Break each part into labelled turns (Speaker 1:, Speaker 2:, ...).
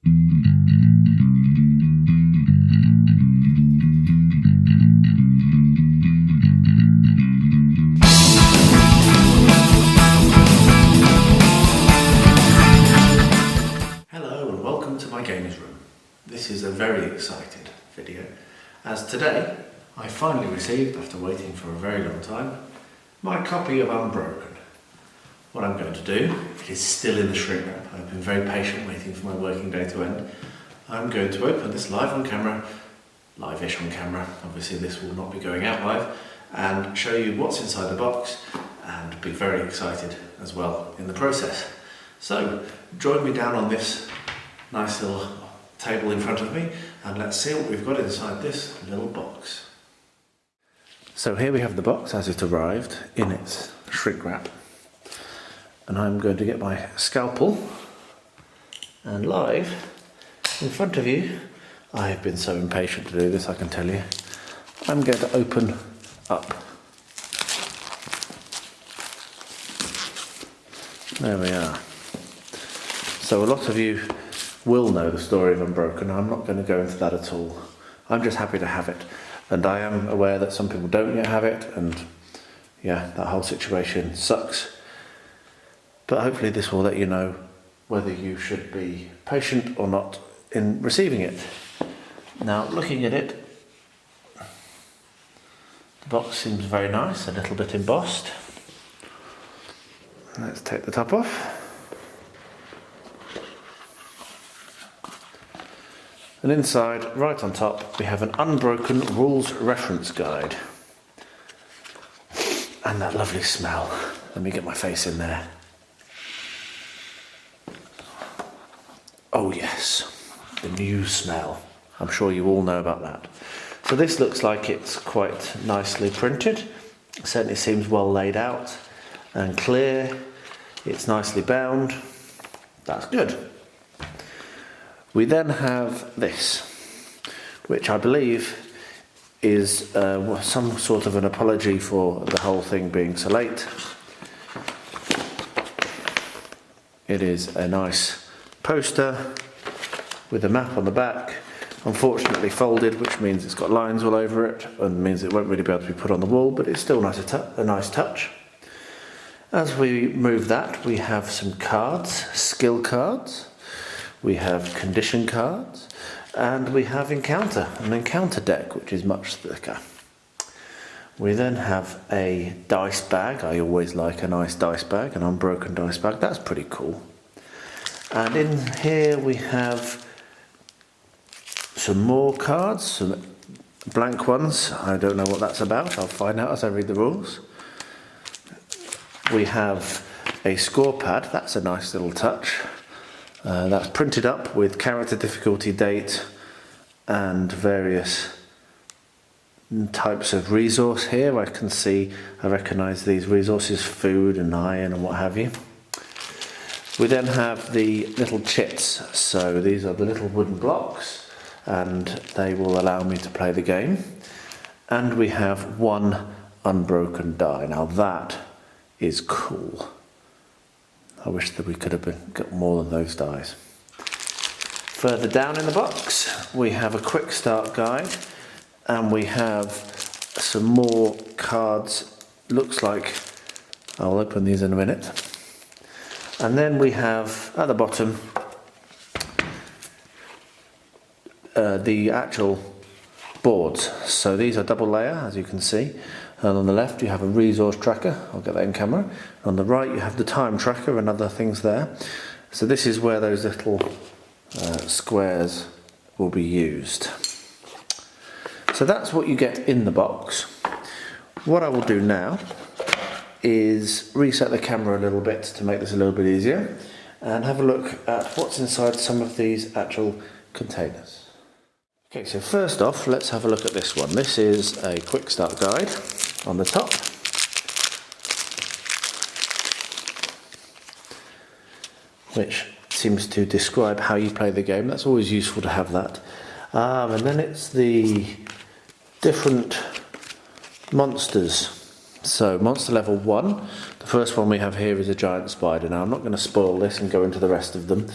Speaker 1: Hello and welcome to my games room. This is a very excited video, as today I finally received, after waiting for a very long time, my copy of Unbroken. What I'm going to do, it is still in the shrink wrap. I've been very patient waiting for my working day to end. I'm going to open this live on camera, live-ish on camera, obviously this will not be going out live, and show you what's inside the box and be very excited as well in the process. So join me down on this nice little table in front of me and let's see what we've got inside this little box. So here we have the box as it arrived in its shrink wrap, and I'm going to get my scalpel and live in front of you, I have been so impatient to do this, I can tell you, I'm going to open up. There we are. So a lot of you will know the story of Unbroken. I'm not going to go into that at all. I'm just happy to have it. And I am aware that some people don't yet have it, and yeah, that whole situation sucks. But hopefully this will let you know whether you should be patient or not in receiving it. Now, looking at it, the box seems very nice, a little bit embossed. Let's take the top off. And inside, right on top, we have an Unbroken Rules Reference Guide. And that lovely smell. Let me get my face in there. Oh yes, the new smell. I'm sure you all know about that. So this looks like it's quite nicely printed. It certainly seems well laid out and clear. It's nicely bound. That's good. We then have this, which I believe is some sort of an apology for the whole thing being so late. It is a nice poster with a map on the back, unfortunately folded, which means it's got lines all over it and means it won't really be able to be put on the wall, but it's still a nice touch. As we move that, we have some cards, skill cards. We have condition cards, and we have an encounter deck, which is much thicker. We then have a dice bag. I always like a nice dice bag, an Unbroken dice bag. That's pretty cool. And in here we have some more cards, some blank ones. I don't know what that's about. I'll find out as I read the rules. We have a score pad. That's a nice little touch. That's printed up with character difficulty, date, and various types of resource here. I recognise these resources, food and iron and what have you. We then have the little chits. So these are the little wooden blocks, and they will allow me to play the game. And we have one Unbroken die. Now that is cool. I wish that we could have got more than those dies. Further down in the box, we have a quick start guide, and we have some more cards. Looks like, I'll open these in a minute. And then we have, at the bottom, the actual boards. So these are double layer, as you can see. And on the left you have a resource tracker, I'll get that in camera. On the right you have the time tracker and other things there. So this is where those little squares will be used. So that's what you get in the box. What I will do now is reset the camera a little bit to make this a little bit easier and have a look at what's inside some of these actual containers. Okay, so first off, let's have a look at this one. This is a quick start guide on the top. Which seems to describe how you play the game. That's always useful to have that. And then it's the different monsters. So monster level 1, the The first one we have here is a giant spider. Now I'm not going to spoil this and go into the rest of them,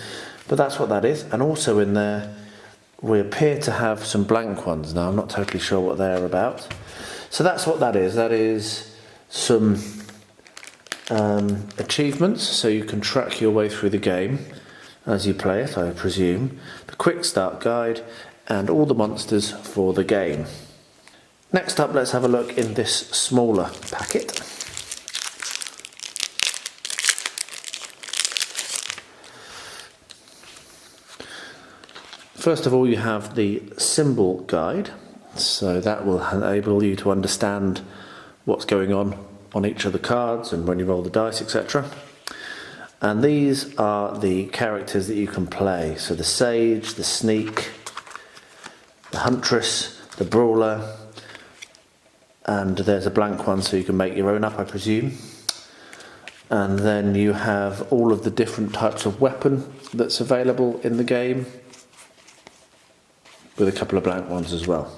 Speaker 1: but that's what that is. And also in there we appear to have some blank ones. Now I'm not totally sure what they're about. So that's what that is. That is some achievements, so you can track your way through the game as you play it, I presume. The quick start guide and all the monsters for the game. Next up, let's have a look in this smaller packet. First of all, you have the symbol guide, so that will enable you to understand what's going on each of the cards and when you roll the dice, etc. And these are the characters that you can play. So the Sage, the Sneak, the Huntress, the Brawler, and there's a blank one so you can make your own up, I presume. And then you have all of the different types of weapon that's available in the game, with a couple of blank ones as well.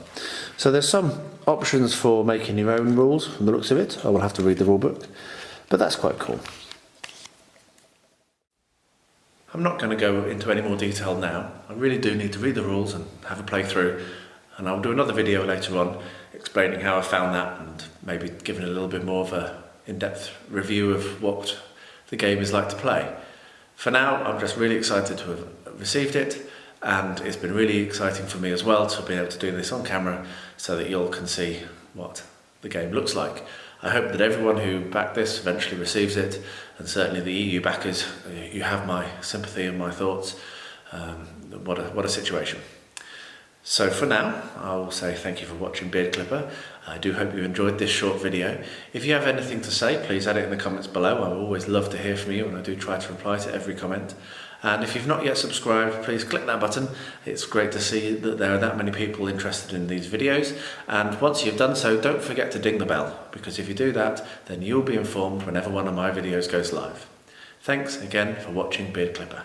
Speaker 1: So there's some options for making your own rules from the looks of it. I will have to read the rule book, but that's quite cool. I'm not going to go into any more detail now. I really do need to read the rules and have a play through, and I'll do another video later on explaining how I found that and maybe giving a little bit more of a in-depth review of what the game is like to play. For now, I'm just really excited to have received it, and it's been really exciting for me as well to be able to do this on camera so that you all can see what the game looks like. I hope that everyone who backed this eventually receives it, and certainly the EU backers, you have my sympathy and my thoughts. What a situation. So for now, I will say thank you for watching BeardClipper. I do hope you enjoyed this short video. If you have anything to say, please add it in the comments below. I always love to hear from you, and I do try to reply to every comment. And if you've not yet subscribed, please click that button. It's great to see that there are that many people interested in these videos. And once you've done so, don't forget to ding the bell, because if you do that, then you'll be informed whenever one of my videos goes live. Thanks again for watching BeardClipper.